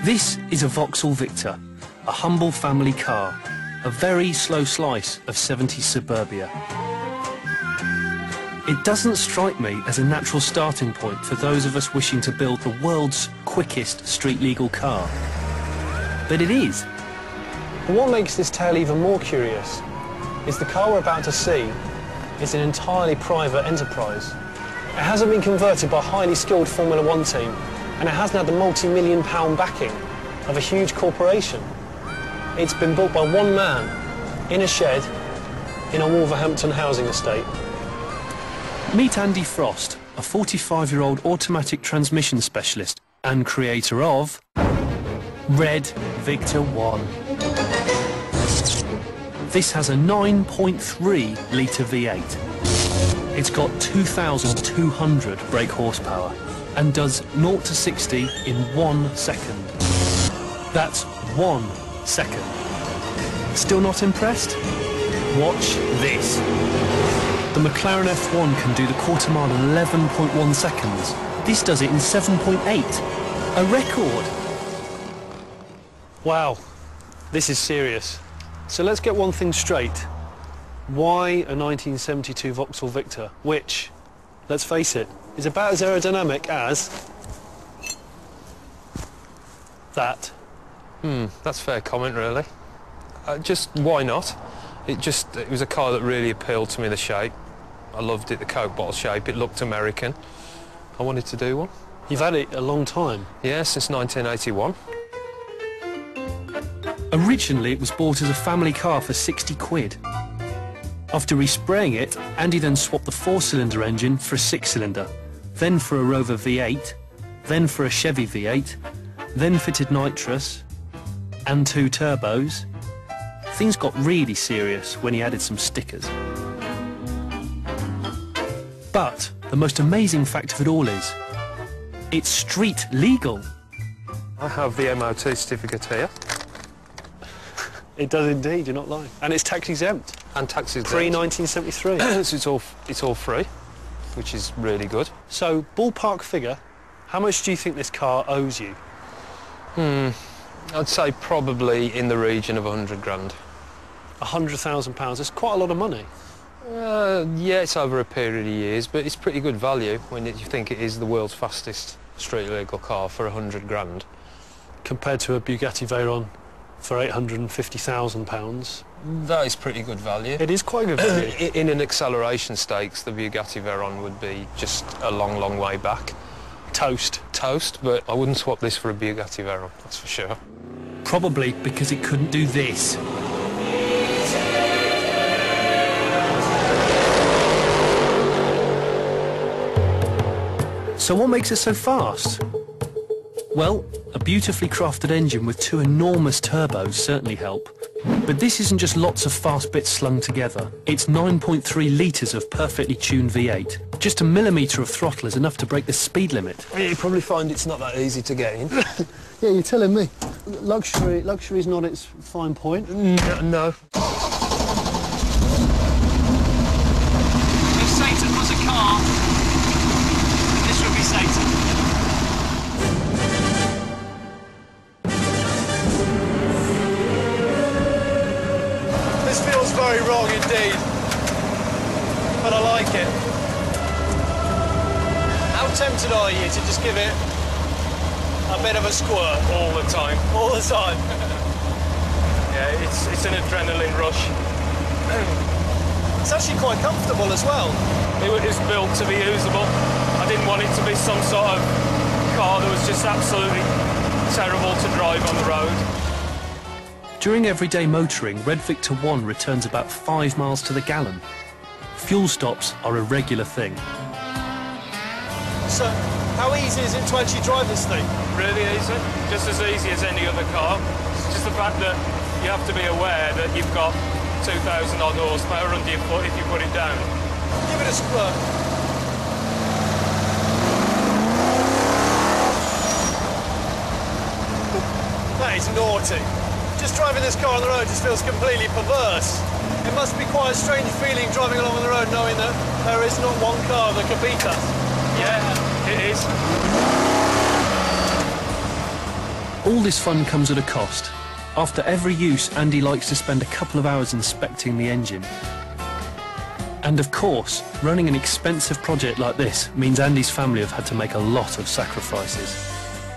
This is a Vauxhall Victor, a humble family car, a very slow slice of 70s suburbia. It doesn't strike me as a natural starting point for those of us wishing to build the world's quickest street-legal car. But it is. And what makes this tale even more curious is the car we're about to see is an entirely private enterprise. It hasn't been converted by a highly skilled Formula One team, and it hasn't had the multi-million-pound backing of a huge corporation. It's been built by one man in a shed in a Wolverhampton housing estate. Meet Andy Frost, a 45-year-old automatic transmission specialist and creator of Red Victor 1. This has a 9.3-litre V8. It's got 2,200 brake horsepower and does 0 to 60 in 1 second. That's 1 second. Still not impressed? Watch this. The McLaren F1 can do the quarter mile in 11.1 seconds. This does it in 7.8. A record. Wow, this is serious. So let's get one thing straight. Why a 1972 Vauxhall Victor, which, let's face it, is about as aerodynamic as that? That's a fair comment, really. Just why not? It was a car that really appealed to me, the shape. I loved it, the Coke bottle shape. It looked American. I wanted to do one. You've had it a long time. Yeah, since 1981. Originally, it was bought as a family car for 60 quid. After respraying it, Andy then swapped the 4-cylinder engine for a 6-cylinder, then for a Rover V8, then for a Chevy V8, then fitted nitrous and 2 turbos. Things got really serious when he added some stickers. But the most amazing fact of it all is, it's street legal. I have the MOT certificate here. It does indeed, you're not lying. And it's tax exempt. And tax exempt. Pre-1973. So it's all free, which is really good. So, ballpark figure, how much do you think this car owes you? I'd say probably in the region of 100 grand. £100,000, that's quite a lot of money. Yeah, it's over a period of years, but it's pretty good value when you think it is the world's fastest street legal car for 100 grand. Compared to a Bugatti Veyron for £850,000. That is pretty good value. It is quite good value. In an acceleration stakes, the Bugatti Veyron would be just a long, long way back. Toast. Toast, but I wouldn't swap this for a Bugatti Veyron, that's for sure. Probably because it couldn't do this. So what makes it so fast? Well, a beautifully crafted engine with 2 enormous turbos certainly help. But this isn't just lots of fast bits slung together. It's 9.3 litres of perfectly tuned V8. Just a millimetre of throttle is enough to break the speed limit. You probably find it's not that easy to get in. Yeah, you're telling me. Luxury's not its fine point. No. If Satan was a car, this would be Satan. This feels very wrong indeed, but I like it. How tempted are you to just give it a bit of a squirt? All the time. All the time? Yeah, it's an adrenaline rush. It's actually quite comfortable as well. It was built to be usable. I didn't want it to be some sort of car that was just absolutely terrible to drive on the road. During everyday motoring, Red Victor 1 returns about 5 miles to the gallon. Fuel stops are a regular thing. So, how easy is it to actually drive this thing? Really easy, just as easy as any other car. It's just the fact that you have to be aware that you've got 2,000 odd horsepower under your foot if you put it down. Give it a squirt. That is naughty. Just driving this car on the road just feels completely perverse. It must be quite a strange feeling driving along on the road knowing that there is not one car that can beat us. Yeah, it is. All this fun comes at a cost. After every use, Andy likes to spend a couple of hours inspecting the engine. And of course, running an expensive project like this means Andy's family have had to make a lot of sacrifices.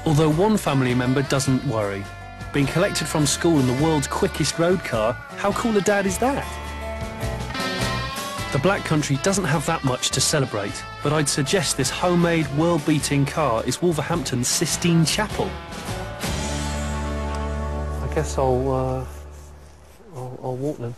Although one family member doesn't worry. Being collected from school in the world's quickest road car, how cool a dad is that? The Black Country doesn't have that much to celebrate, but I'd suggest this homemade, world-beating car is Wolverhampton's Sistine Chapel. I guess I'll walk then.